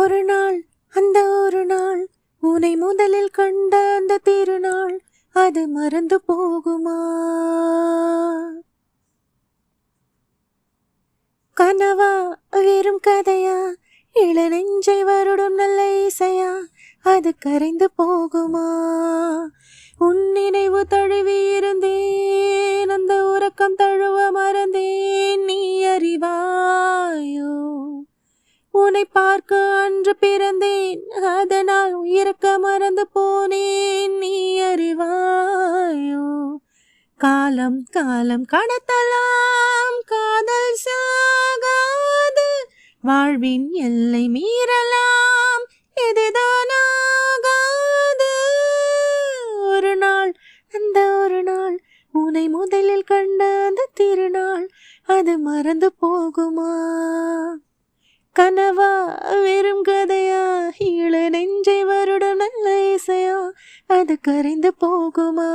ஒரு நாள் அந்த ஒரு நாள் உன்னை முதலில் கண்ட அந்த திருநாள் அது மறந்து போகுமா? கனவா வெறும் கதையா, இளநெஞ்சை வருடும் நல்ல இசையா, அது கரைந்து போகுமா? உன் நினைவு தழுவி இருந்தேன், அந்த உறக்கம் தழுவ மறந்தேன், நீ அறிவாயோ? உன்னை பார்க்க அன்று பிறந்தேன், அதனால் இறக்க மறந்து போனேன், நீ அறிவாயோ? காலம் காலம் கடத்தலாம், காதல் சாகாது, வாழ்வின் எல்லை மீறலாம், இதுதான் ஆகாது. ஒரு நாள் அந்த ஒரு நாள் உன்னை முதலில் கண்ட அந்த திருநாள் அது மறந்து போகுமா? கனவா வெறும் கதையா, இளநெஞ்சை வருட நல்ல இசையா, அது கரைந்து போகுமா?